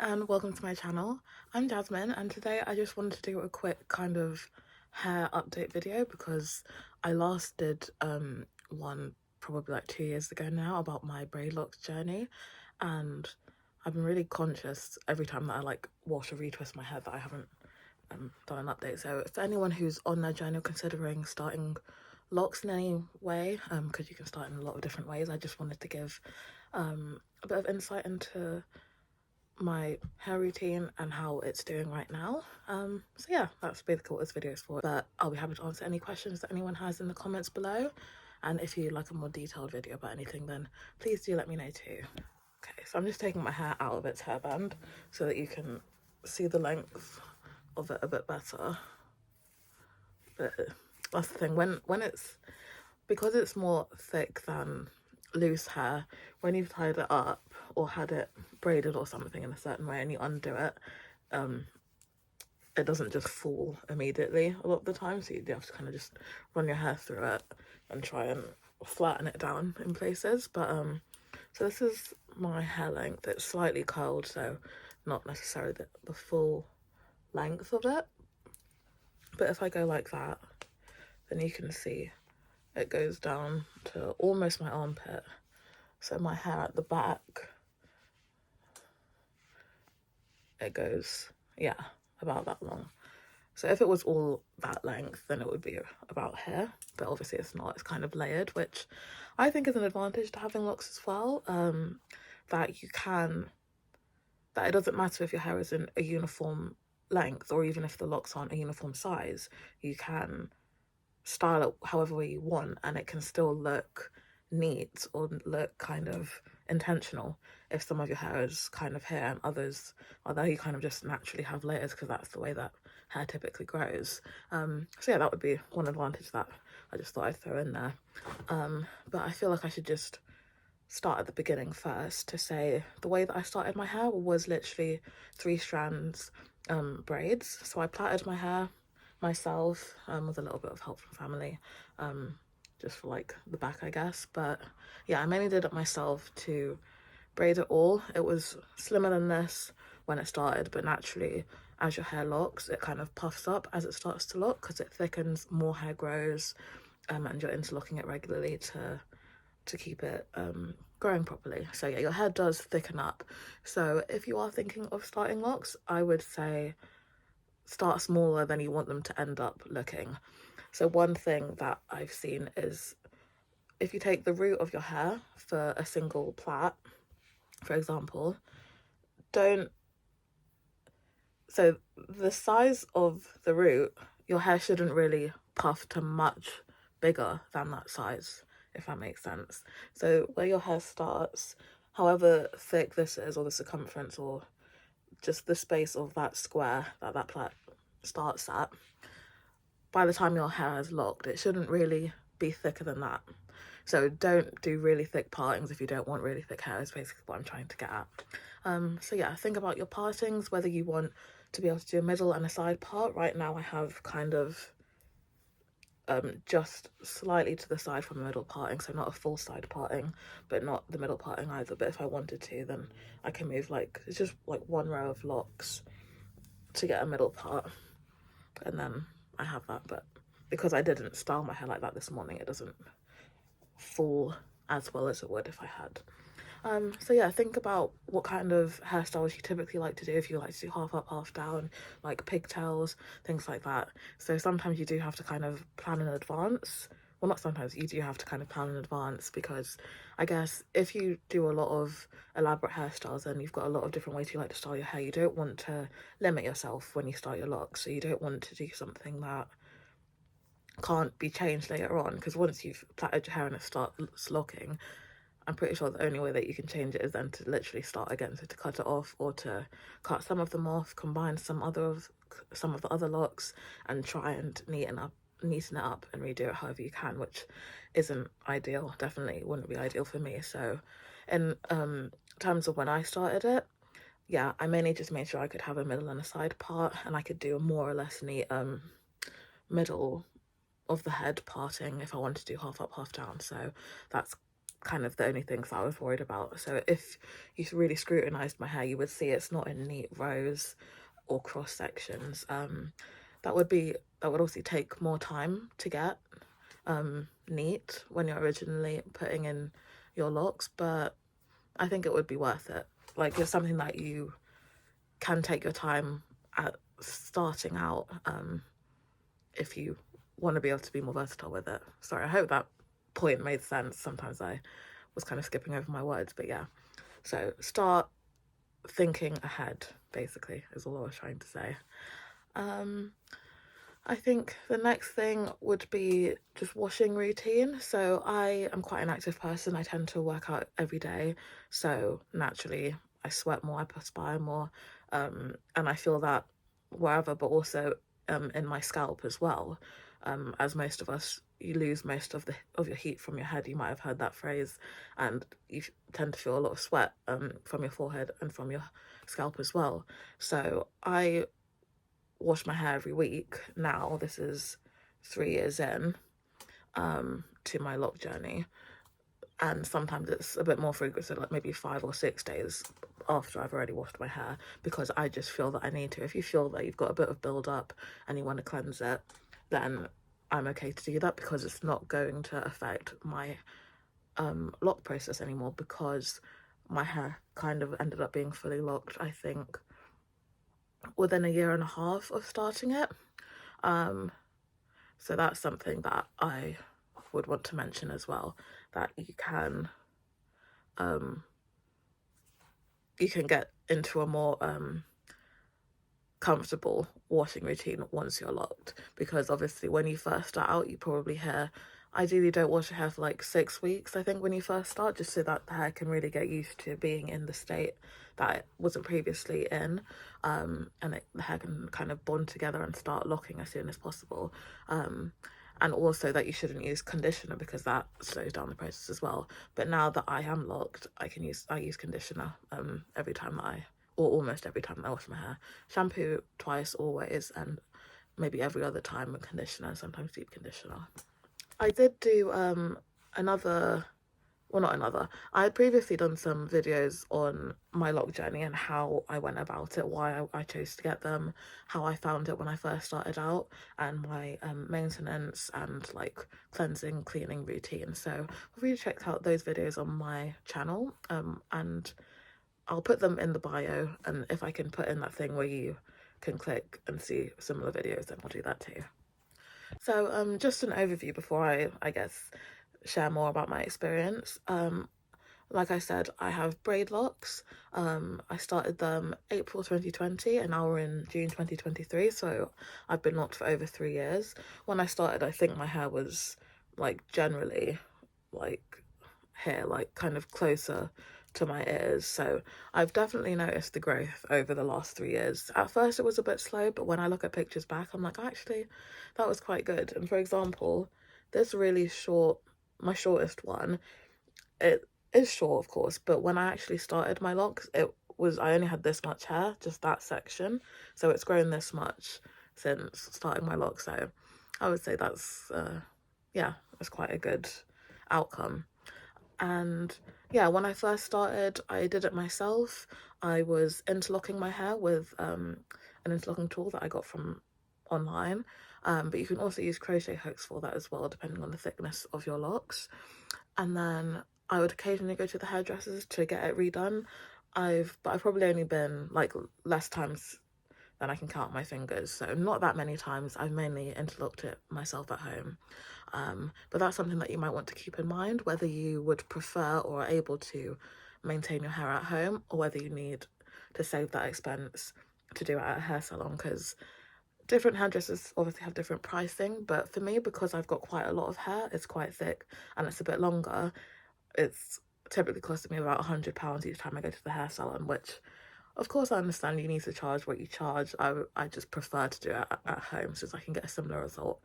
and welcome to my channel. I'm Jasmine, and today I just wanted to do a quick kind of hair update video because I last did one probably like 2 years ago now about my braidlocks journey, and I've been really conscious every time that I like wash or retwist my hair that I haven't done an update. So for anyone who's on their journey or considering starting locks in any way, because you can start in a lot of different ways, I just wanted to give a bit of insight into my hair routine and how it's doing right now. So yeah, that's basically what this video is for, but I'll be happy to answer any questions that anyone has in the comments below, and if you'd like a more detailed video about anything, then please do let me know too. Okay, so I'm just taking my hair out of its hairband so that you can see the length of it a bit better. But that's the thing, when it's, because it's more thick than loose hair, when you've tied it up or had it braided or something in a certain way and you undo it, it doesn't just fall immediately a lot of the time, so you do have to kind of just run your hair through it and try and flatten it down in places. But so this is my hair length. It's slightly curled, so not necessarily the full length of it, but if I go like that, then you can see it goes down to almost my armpit. So my hair at the back, it goes, yeah, about that long. So if it was all that length, then it would be about here, but obviously it's not. It's kind of layered, which I think is an advantage to having locks as well, that you can, that it doesn't matter if your hair isn't a uniform length, or even if the locks aren't a uniform size, you can style it however way you want and it can still look neat or look kind of intentional. If some of your hair is kind of here and others are there, you kind of just naturally have layers because that's the way that hair typically grows. So yeah, that would be one advantage that I just thought I'd throw in there. But I feel like I should just start at the beginning first to say the way that I started my hair was literally 3 strands braids. So I plaited my hair myself with a little bit of help from family, just for like the back, I guess. But yeah, I mainly did it myself to braid it all. It was slimmer than this when it started, but naturally as your hair locks, it kind of puffs up as it starts to lock because it thickens, more hair grows, and you're interlocking it regularly to keep it growing properly. So yeah, your hair does thicken up. So if you are thinking of starting locks, I would say start smaller than you want them to end up looking. So one thing that I've seen is if you take the root of your hair for a single plait, for example, so the size of the root, your hair shouldn't really puff to much bigger than that size, if that makes sense. So where your hair starts, however thick this is, or the circumference, or just the space of that square that plait starts at, by the time your hair is locked, it shouldn't really be thicker than that. So don't do really thick partings if you don't want really thick hair, is basically what I'm trying to get at. So yeah, think about your partings, whether you want to be able to do a middle and a side part. Right now I have kind of just slightly to the side from the middle parting, so not a full side parting, but not the middle parting either. But if I wanted to, then I can move like, it's just like one row of locks to get a middle part, and then I have that. But because I didn't style my hair like that this morning, it doesn't fall as well as it would if I had. So yeah, think about what kind of hairstyles you typically like to do. If you like to do half up, half down, like pigtails, things like that. So sometimes you do have to kind of plan in advance. Well, not sometimes, you do have to kind of plan in advance, because I guess if you do a lot of elaborate hairstyles and you've got a lot of different ways you like to style your hair, you don't want to limit yourself when you start your locks. So you don't want to do something that can't be changed later on, because once you've plaited your hair and it starts locking, I'm pretty sure the only way that you can change it is then to literally start again. So to cut it off, or to cut some of them off, combine some of the other locks, and try and neaten it up and redo it however you can, which isn't ideal. Definitely wouldn't be ideal for me. So in terms of when I started it, yeah, I mainly just made sure I could have a middle and a side part, and I could do a more or less neat middle of the head parting if I wanted to do half up, half down. So that's kind of the only things I was worried about. So if you really scrutinized my hair, you would see it's not in neat rows or cross sections. That would also take more time to get neat when you're originally putting in your locks, but I think it would be worth it. Like, it's something that you can take your time at starting out, if you want to be able to be more versatile with it. Sorry, I hope that point made sense. Sometimes I was kind of skipping over my words, but yeah. So start thinking ahead, basically, is all I was trying to say. I think the next thing would be just washing routine. So I am quite an active person. I tend to work out every day. So naturally, I sweat more, I perspire more. And I feel that wherever, but also in my scalp as well. As most of us, you lose most of your heat from your head. You might have heard that phrase, and you tend to feel a lot of sweat from your forehead and from your scalp as well. So I wash my hair every week now. This is 3 years in to my lock journey, and sometimes it's a bit more frequent, so like maybe 5 or 6 days after I've already washed my hair, because I just feel that I need to. If you feel that you've got a bit of build up and you want to cleanse it, then I'm okay to do that, because it's not going to affect my lock process anymore, because my hair kind of ended up being fully locked, I think, within a year and a half of starting it. So that's something that I would want to mention as well, that you can get into a more comfortable washing routine once you're locked, because obviously when you first start out, you probably ideally don't wash your hair for like 6 weeks, I think, when you first start, just so that the hair can really get used to being in the state that it wasn't previously in, and the hair can kind of bond together and start locking as soon as possible. And also that you shouldn't use conditioner, because that slows down the process as well. But now that I am locked, I use conditioner every time or almost every time I wash my hair. Shampoo twice always, and maybe every other time a conditioner, sometimes deep conditioner. I did do I had previously done some videos on my lock journey and how I went about it, why I chose to get them, how I found it when I first started out, and my maintenance and like cleansing, cleaning routine. So I've really checked out those videos on my channel, and I'll put them in the bio, and if I can put in that thing where you can click and see similar videos, then I'll do that too. So just an overview before I guess share more about my experience. Like I said, I have Braidlocs. I started them April 2020, and now we're in June 2023, so I've been locked for over 3 years. When I started, I think my hair was like generally like here, like kind of closer to my ears, so I've definitely noticed the growth over the last 3 years. At first it was a bit slow, but when I look at pictures back, I'm like, actually that was quite good. And for example, this really short, my shortest one, it is short of course, but when I actually started my locks, I only had this much hair, just that section, so it's grown this much since starting my locks. So I would say that's it's quite a good outcome. And yeah, when I first started, I did it myself. I was interlocking my hair with an interlocking tool that I got from online, but you can also use crochet hooks for that as well, depending on the thickness of your locks. And then I would occasionally go to the hairdressers to get it redone. I've probably only been like less times than I can count my fingers, so not that many times. I've mainly interlocked it myself at home. But that's something that you might want to keep in mind, whether you would prefer or are able to maintain your hair at home, or whether you need to save that expense to do it at a hair salon, because different hairdressers obviously have different pricing. But for me, because I've got quite a lot of hair, it's quite thick and it's a bit longer, it's typically costing me about £100 each time I go to the hair salon, which of course I understand you need to charge what you charge. I just prefer to do it at home, so I can get a similar result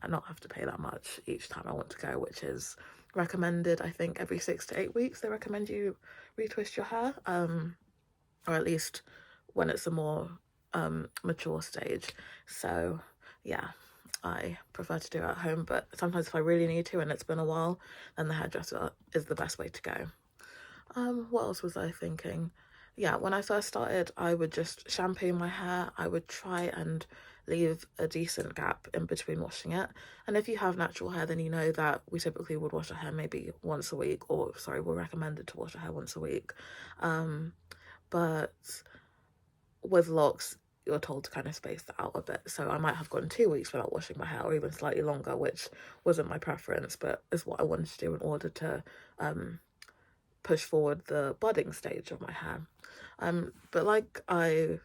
and not have to pay that much each time I want to go, which is recommended, I think, every 6 to 8 weeks. They recommend you retwist your hair, or at least when it's a more mature stage. So yeah, I prefer to do at home, but sometimes if I really need to and it's been a while, then the hairdresser is the best way to go. What else was I thinking? Yeah, when I first started, I would just shampoo my hair. I would try and leave a decent gap in between washing it. And if you have natural hair, then you know that we typically would wash our hair maybe once a week, or sorry, we're recommended to wash our hair once a week. But with locks, you're told to kind of space that out a bit. So I might have gone 2 weeks without washing my hair, or even slightly longer, which wasn't my preference, but is what I wanted to do in order to push forward the budding stage of my hair. But like I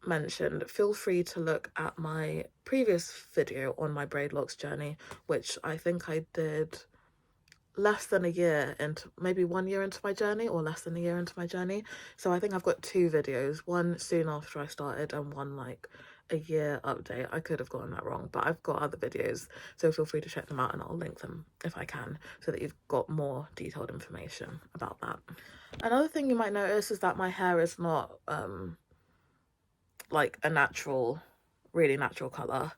mentioned, feel free to look at my previous video on my braidlocks journey, which I think I did less than a year into, maybe 1 year into my journey, or less than a year into my journey. So I think I've got 2 videos, one soon after I started and one like a year update. I could have gotten that wrong, but I've got other videos, so feel free to check them out and I'll link them if I can, so that you've got more detailed information about that. Another thing you might notice is that my hair is not like a natural, really natural colour.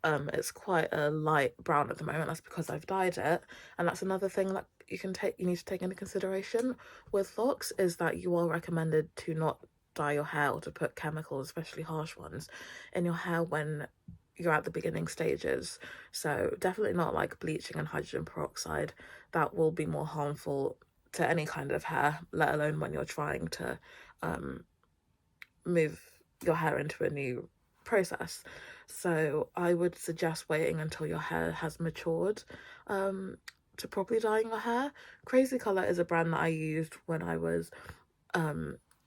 It's quite a light brown at the moment. That's because I've dyed it, and that's another thing that you need to take into consideration with locks, is that you are recommended to not dye your hair or to put chemicals, especially harsh ones, in your hair when you're at the beginning stages. So definitely not like bleaching and hydrogen peroxide. That will be more harmful to any kind of hair, let alone when you're trying to move your hair into a new process. So I would suggest waiting until your hair has matured to properly dyeing your hair. Crazy Colour is a brand that I used when I was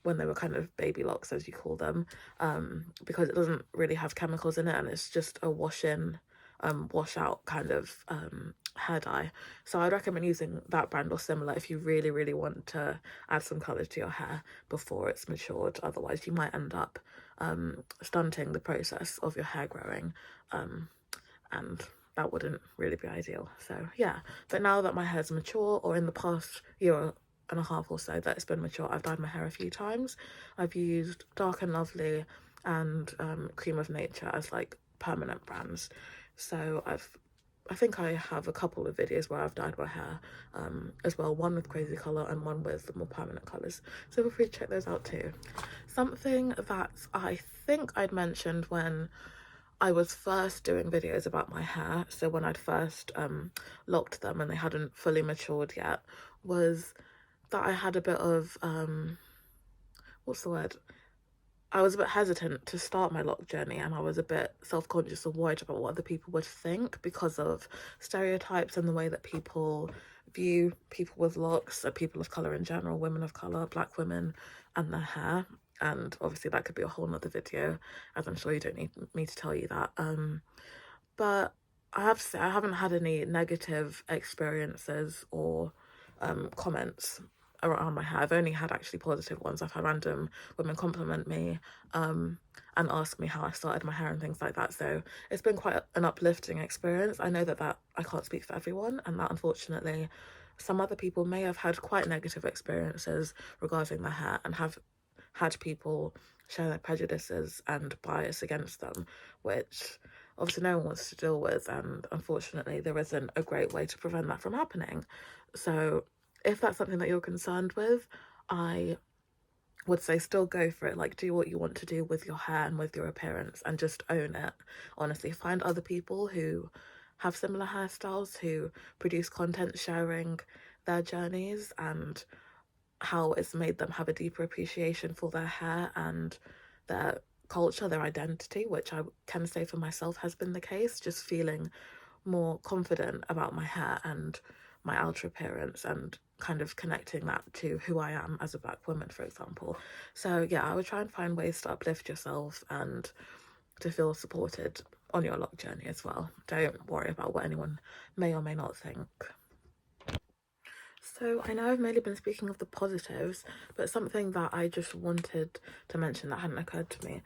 when they were kind of baby locks, as you call them, because it doesn't really have chemicals in it, and it's just a wash out kind of hair dye. So I'd recommend using that brand or similar if you really want to add some colour to your hair before it's matured. Otherwise you might end up stunting the process of your hair growing, and that wouldn't really be ideal. So yeah, but now that my hair's mature, or in the past year and a half or so that it's been mature, I've dyed my hair a few times. I've used Dark and Lovely and Cream of Nature as like permanent brands. So I think I have a couple of videos where I've dyed my hair as well, one with Crazy Colour and one with the more permanent colours. So feel free to check those out too. Something that I think I'd mentioned when I was first doing videos about my hair, so when I'd first locked them and they hadn't fully matured yet, was that I had a bit of, what's the word? I was a bit hesitant to start my lock journey, and I was a bit self-conscious or worried about what other people would think because of stereotypes and the way that people view people with locks, people of colour in general, women of colour, black women, and their hair. And obviously that could be a whole nother video, as I'm sure you don't need me to tell you that. But I have to say, I haven't had any negative experiences or comments around my hair. I've only had actually positive ones. I've had random women compliment me and ask me how I started my hair and things like that. So it's been quite an uplifting experience. I know that I can't speak for everyone, and that unfortunately some other people may have had quite negative experiences regarding their hair and have had people share their prejudices and bias against them, which obviously no one wants to deal with, and unfortunately there isn't a great way to prevent that from happening. So if that's something that you're concerned with, I would say still go for it. Like, do what you want to do with your hair and with your appearance, and just own it. Honestly, find other people who have similar hairstyles, who produce content sharing their journeys and how it's made them have a deeper appreciation for their hair and their culture, their identity, which I can say for myself has been the case. Just feeling more confident about my hair and my outer appearance, and kind of connecting that to who I am as a black woman, for example. So yeah, I would try and find ways to uplift yourself and to feel supported on your lock journey as well. Don't worry about what anyone may or may not think. So I know I've mainly been speaking of the positives, but something that I just wanted to mention that hadn't occurred to me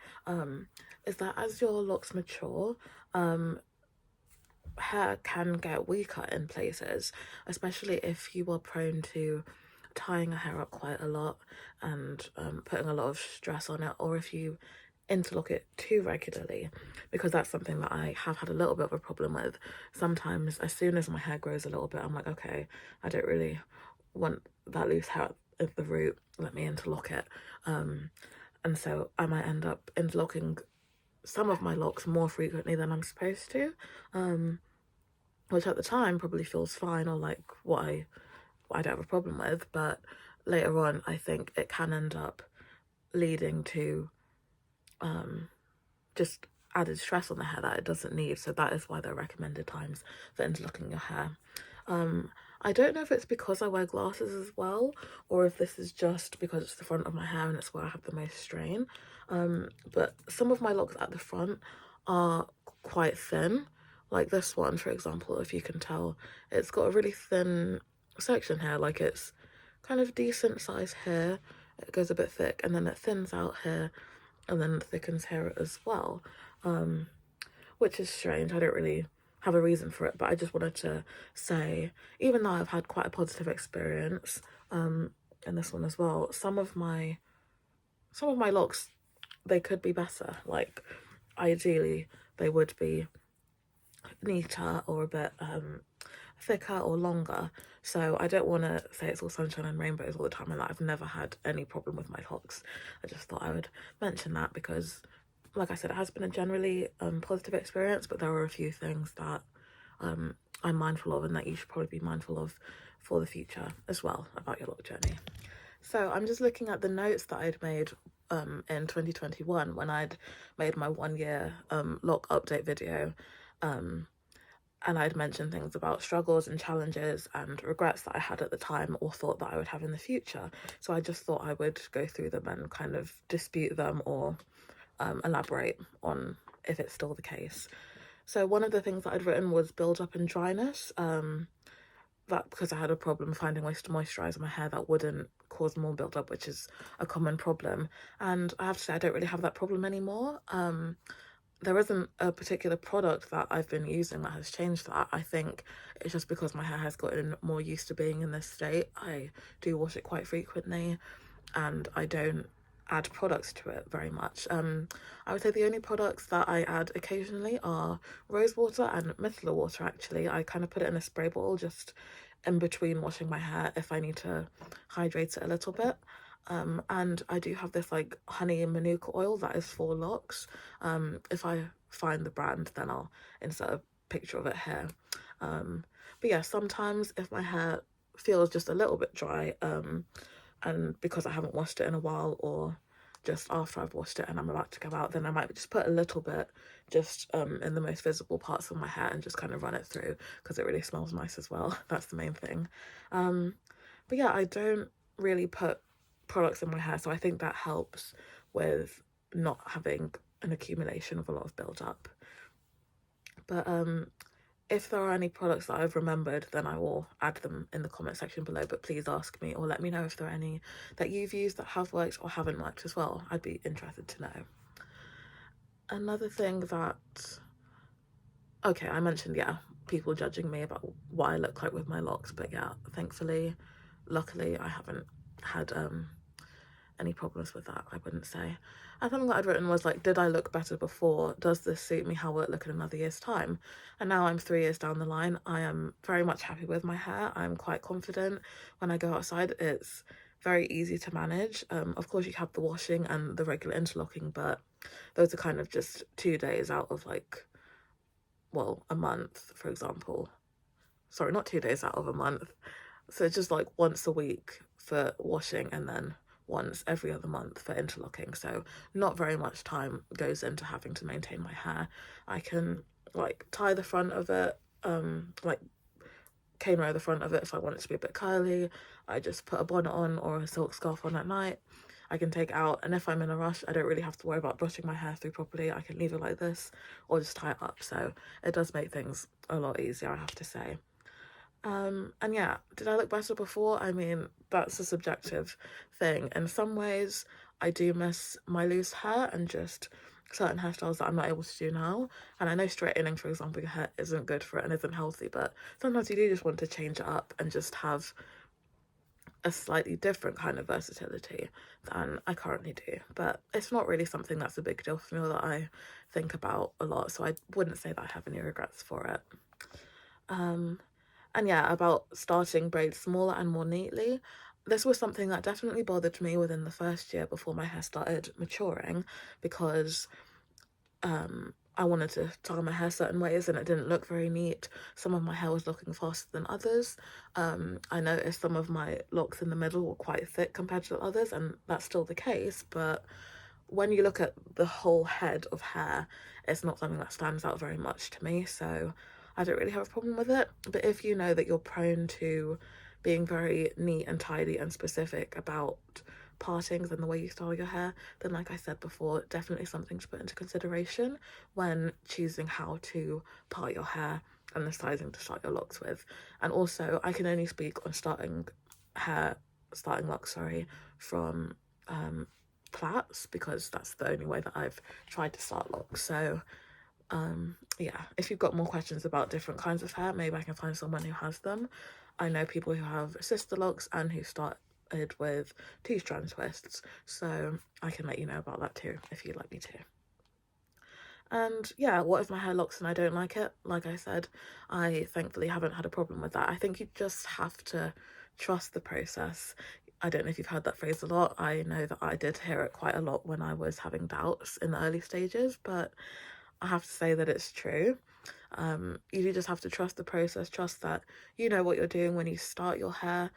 is that as your locks mature, hair can get weaker in places, especially if you are prone to tying your hair up quite a lot and putting a lot of stress on it, or if you interlock it too regularly, because that's something that I have had a little bit of a problem with. Sometimes as soon as my hair grows a little bit, I'm like, okay, I don't really want that loose hair at the root, let me interlock it. And so I might end up interlocking some of my locks more frequently than I'm supposed to, which at the time probably feels fine, or like what I don't have a problem with, but later on I think it can end up leading to just added stress on the hair that it doesn't need. So that is why there are recommended times for interlocking your hair. I don't know if it's because I wear glasses as well, or if this is just because it's the front of my hair and it's where I have the most strain. But some of my locks at the front are quite thin. Like this one, for example, if you can tell, it's got a really thin section here. Like it's kind of decent size hair. It goes a bit thick and then it thins out here and then thickens here as well, which is strange. I don't really have a reason for it, but I just wanted to say, even though I've had quite a positive experience in this one as well, some of my locks, they could be better. Like ideally they would be neater or a bit thicker or longer. So I don't want to say it's all sunshine and rainbows all the time and that I've never had any problem with my locks. I just thought I would mention that because, like I said, it has been a generally positive experience, but there are a few things that I'm mindful of and that you should probably be mindful of for the future as well about your lock journey. So I'm just looking at the notes that I'd made in 2021 when I'd made my 1 year lock update video, and I'd mentioned things about struggles and challenges and regrets that I had at the time or thought that I would have in the future. So I just thought I would go through them and kind of dispute them or elaborate on if it's still the case. So one of the things that I'd written was build up and dryness, that because I had a problem finding ways to moisturize my hair that wouldn't cause more build up, which is a common problem. And I have to say I don't really have that problem anymore. There isn't a particular product that I've been using that has changed that. I think it's just because my hair has gotten more used to being in this state. I do wash it quite frequently and I don't add products to it very much. I would say the only products that I add occasionally are rose water and micellar water. Actually, I kind of put it in a spray bottle just in between washing my hair if I need to hydrate it a little bit. And I do have this like honey and manuka oil that is for locks. If I find the brand, then I'll insert a picture of it here. But yeah, sometimes if my hair feels just a little bit dry, and because I haven't washed it in a while, or just after I've washed it and I'm about to go out, then I might just put a little bit just in the most visible parts of my hair and just kind of run it through because it really smells nice as well. That's the main thing. But yeah, I don't really put products in my hair, so I think that helps with not having an accumulation of a lot of build-up. But if there are any products that I've remembered, then I will add them in the comment section below, but please ask me or let me know if there are any that you've used that have worked or haven't worked as well. I'd be interested to know. Another thing that, okay, I mentioned, yeah, people judging me about what I look like with my locks, but yeah, thankfully, luckily, I haven't had any problems with that, I wouldn't say. And something that I'd written was like, did I look better before? Does this suit me? How will it look in another year's time? And now I'm 3 years down the line. I am very much happy with my hair. I'm quite confident when I go outside. It's very easy to manage. Of course you have the washing and the regular interlocking, but those are kind of just 2 days out of like, well, a month, for example. Sorry, not 2 days out of a month. So it's just like once a week for washing and then once every other month for interlocking. So not very much time goes into having to maintain my hair. I can like tie the front of it, like cane row the front of it if I want it to be a bit curly. I just put a bonnet on or a silk scarf on at night. I can take it out, and if I'm in a rush, I don't really have to worry about brushing my hair through properly. I can leave it like this or just tie it up. So it does make things a lot easier, I have to say. And yeah, did I look better before? I mean, that's a subjective thing. In some ways, I do miss my loose hair and just certain hairstyles that I'm not able to do now. And I know straightening, for example, your hair isn't good for it and isn't healthy, but sometimes you do just want to change it up and just have a slightly different kind of versatility than I currently do. But it's not really something that's a big deal for me or that I think about a lot, so I wouldn't say that I have any regrets for it. And yeah, about starting braids smaller and more neatly, this was something that definitely bothered me within the first year before my hair started maturing, because I wanted to tie my hair certain ways and it didn't look very neat. Some of my hair was looking faster than others. I noticed some of my locks in the middle were quite thick compared to others, and that's still the case, but when you look at the whole head of hair, it's not something that stands out very much to me, so I don't really have a problem with it. But if you know that you're prone to being very neat and tidy and specific about partings and the way you style your hair, then like I said before, definitely something to put into consideration when choosing how to part your hair and the sizing to start your locks with. And also, I can only speak on starting locks, from plaits, because that's the only way that I've tried to start locks. So yeah, if you've got more questions about different kinds of hair, maybe I can find someone who has them. I know people who have sister locks and who started with 2-strand twists, so I can let you know about that too if you'd like me to. And yeah, what if my hair locks and I don't like it? Like I said, I thankfully haven't had a problem with that. I think you just have to trust the process. I don't know if you've heard that phrase a lot. I know that I did hear it quite a lot when I was having doubts in the early stages, but I have to say that it's true. You do just have to trust the process, trust that you know what you're doing when you start your hair,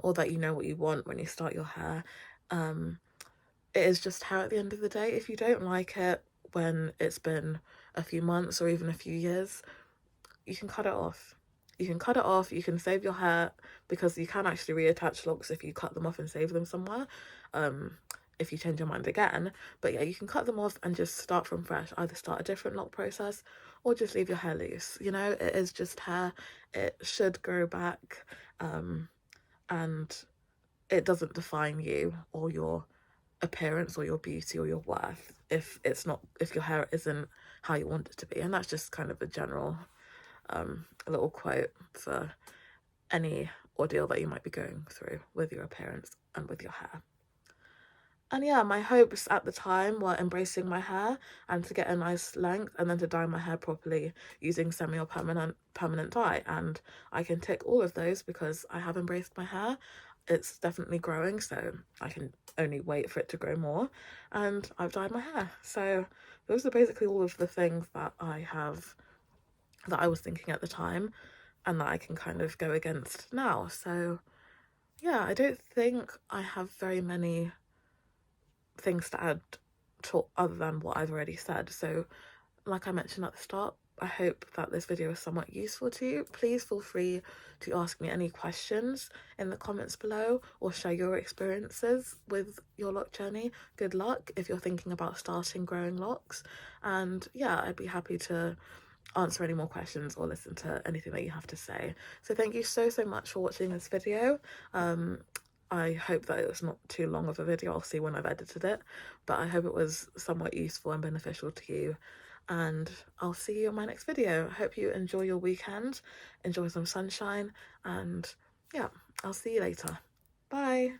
or that you know what you want when you start your hair. It is just hair at the end of the day. If you don't like it when it's been a few months or even a few years, you can cut it off. You can cut it off, you can save your hair, because you can actually reattach locks if you cut them off and save them somewhere, if you change your mind again. But yeah, you can cut them off and just start from fresh. Either start a different lock process or just leave your hair loose. You know, it is just hair. It should grow back, and it doesn't define you or your appearance or your beauty or your worth if your hair isn't how you want it to be. And that's just kind of a general little quote for any ordeal that you might be going through with your appearance and with your hair. And yeah, my hopes at the time were embracing my hair and to get a nice length, and then to dye my hair properly using semi or permanent dye. And I can tick all of those because I have embraced my hair. It's definitely growing, so I can only wait for it to grow more. And I've dyed my hair. So those are basically all of the things that I was thinking at the time and that I can kind of go against now. So yeah, I don't think I have very many things to add to other than what I've already said. So like I mentioned at the start, I hope that this video is somewhat useful to you. Please feel free to ask me any questions in the comments below, or share your experiences with your lock journey. Good luck if you're thinking about starting growing locks, and yeah, I'd be happy to answer any more questions or listen to anything that you have to say. So thank you so much for watching this video. I hope that it was not too long of a video. I'll see when I've edited it, but I hope it was somewhat useful and beneficial to you, and I'll see you in my next video. I hope you enjoy your weekend, enjoy some sunshine, and yeah, I'll see you later. Bye.